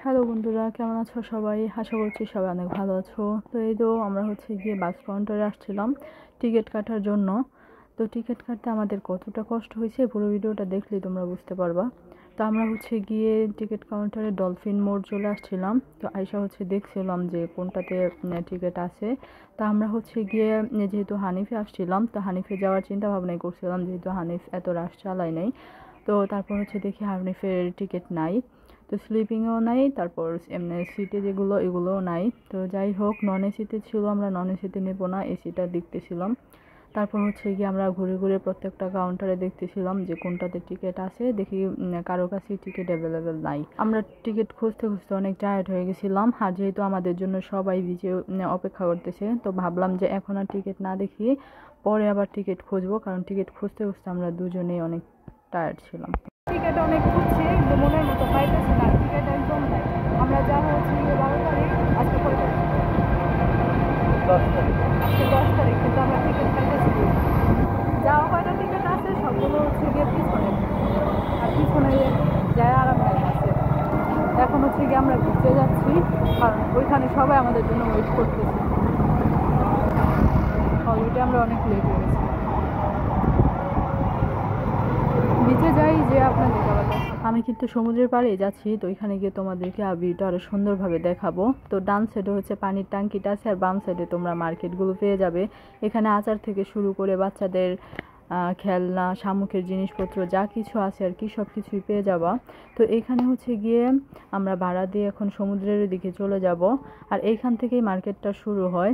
Hello বন্ধুরা, কেমন আছো সবাই? আশা করছি সবাই অনেক ভালো আছো। তো এই তো আমরা গিয়ে বাস কাউন্টারে আসছিলাম টিকিট কাটার জন্য। তো টিকিট কাটতে আমাদের কতটা কষ্ট হয়েছে পুরো ভিডিওটা দেখলেই তোমরা বুঝতে পারবা। তো আমরা গিয়ে টিকিট কাউন্টারে ডলফিন মোড় চলে আসছিলাম। তো আইসা দেখছিলাম যে কোনটাতে টিকিট আছে। তো আমরা গিয়ে যেহেতু হানিফে আসছিলাম, তো হানিফে যাওয়ার চিন্তা ভাবনাই করছিলাম, যেহেতু হানিফ এত রাশ চালায় নাই। তো তারপর দেখি হানিফের টিকিট নাই, তো স্লিপিংও নাই, তারপর এমনি সিটে যেগুলো এগুলোও নাই। তো যাই হোক, নন এসিতে ছিল, আমরা নন এসিতে নেব না, এসিটা দেখতেছিলাম। তারপর গিয়ে আমরা ঘুরে ঘুরে প্রত্যেকটা কাউন্টারে দেখতেছিলাম যে কোনটাতে টিকিট আছে। দেখি কারো কাছে টিকিট অ্যাভেলেবেল নাই। আমরা টিকিট খুঁজতে খুঁজতে অনেক টায়ার্ড হয়ে গেছিলাম, আর যেহেতু আমাদের জন্য সবাই বিচে অপেক্ষা করতেছে, তো ভাবলাম যে এখন আর টিকিট না দেখি, পরে আবার টিকিট খুঁজবো, কারণ টিকিট খুঁজতে খুঁজতে আমরা দুজনেই অনেক টায়ার্ড ছিলাম। টিকিট অনেক খুঁজছি, কিন্তু মনের মতো পাইতেছি না, টিকিট একদম নাই। আমরা যাবো 12 তারিখ, আজকে কয় তারিখ? 10 তারিখ। আজকে 10 তারিখ, কিন্তু আমরা টিকিট পাইতেছি। যাওয়া কয়টা টিকিট আছে সবগুলো গিয়ে পিছনে, আর পিছনে যায় আরামদায়ক আছে। এখন গিয়ে আমরা ঘুরতে যাচ্ছি, কারণ ওইখানে সবাই আমাদের জন্য ওয়েট করতেছে। অলরেডি আমরা অনেক লেট হয়ে গেছি। নিচে যাই যে আপনাদের দেখাবো। আমি কিন্তু সমুদ্রের পাড়ে যাচ্ছি, তো ওইখানে গিয়ে তোমাদেরকে ভিউটা আরো সুন্দরভাবে দেখাবো। তো ডান সাইডে পানির ট্যাঙ্কিটা আছে, আর বাম সাইডে তোমরা মার্কেটগুলো পেয়ে যাবে। এখানে আচার থেকে শুরু করে বাচ্চাদের খেলনা, শামুকের জিনিসপত্র যা কিছু আছে আর কি, সব কিছুই পেয়ে যাবা। তো এইখানে গিয়ে আমরা ভাড়া দিয়ে এখন সমুদ্রের দিকে চলে যাব, আর এইখান থেকেই মার্কেটটা শুরু হয়।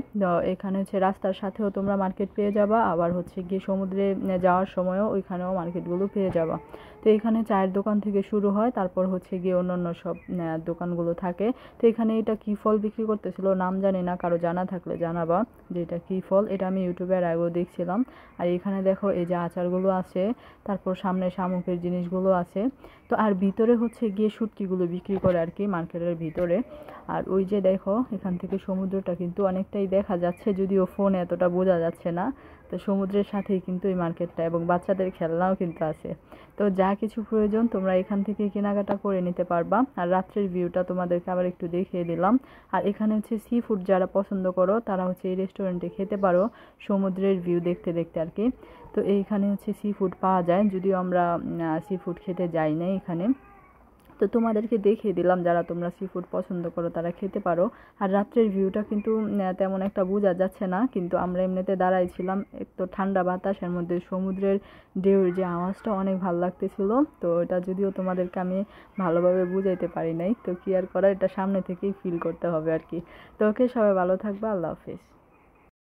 এখানে রাস্তার সাথেও তোমরা মার্কেট পেয়ে যাবা, আবার গিয়ে সমুদ্রে যাওয়ার সময়ও ওইখানেও মার্কেটগুলো পেয়ে যাবা। তো এখানে চায়ের দোকান থেকে শুরু হয়, তারপর গিয়ে অন্যান্য সব দোকানগুলো থাকে। তো এখানে এটা কী ফল বিক্রি করতেছিল নাম জানি না, কারো জানা থাকলে জানাবা যে এটা কী ফল। এটা আমি ইউটিউবের আগেও দেখছিলাম। আর এখানে দেখো এই যে আচারগুলো আছে, তারপর সামনে শামুকের জিনিসগুলো আছে। তো আর ভিতরে গিয়ে শুটকিগুলো বিক্রি করে আর কি, মার্কেটের ভিতরে। আর ওই যে দেখো এখান থেকে সমুদ্রটা কিন্তু অনেকটাই দেখা যাচ্ছে, যদিও ফোনে এতটা বোঝা যাচ্ছে না। তো সমুদ্রের সাথেই কিন্তু এই মার্কেটটা, এবং বাচ্চাদের খেলনাও কিন্তু আছে। তো যা কিছু প্রয়োজন তোমরা এখান থেকে কেনাকাটা করে নিতে পারবা। আর রাত্রের ভিউটা তোমাদেরকে আবার একটু দেখিয়ে দিলাম। আর এখানে সি ফুড যারা পছন্দ করো তারা এই রেস্টুরেন্টে খেতে পারো, সমুদ্রের ভিউ দেখতে দেখতে আর কি। তো এইখানে সি ফুড পাওয়া যায়, যদিও আমরা সি ফুড খেতে যাই না এখানে। তো তোমাদেরকে দেখিয়ে দিলাম, যারা তোমরা সি ফুড পছন্দ করো তারা খেতে পারো। আর রাত্রের ভিউটা কিন্তু তেমন একটা বোঝা যাচ্ছে না, কিন্তু আমরা এমনিতে দাঁড়াইছিলাম, একটু ঠান্ডা বাতাসের মধ্যে সমুদ্রের ঢেউর যে আওয়াজটা অনেক ভালো লাগতেছিল। তো এটা যদিও তোমাদেরকে আমি ভালোভাবে বুঝাইতে পারি নাই, তো কি আর করার, এটা সামনে থেকেই ফিল করতে হবে আর কি। তো ওকে, সবাই ভালো থাকবে, আল্লাহ হাফেজ।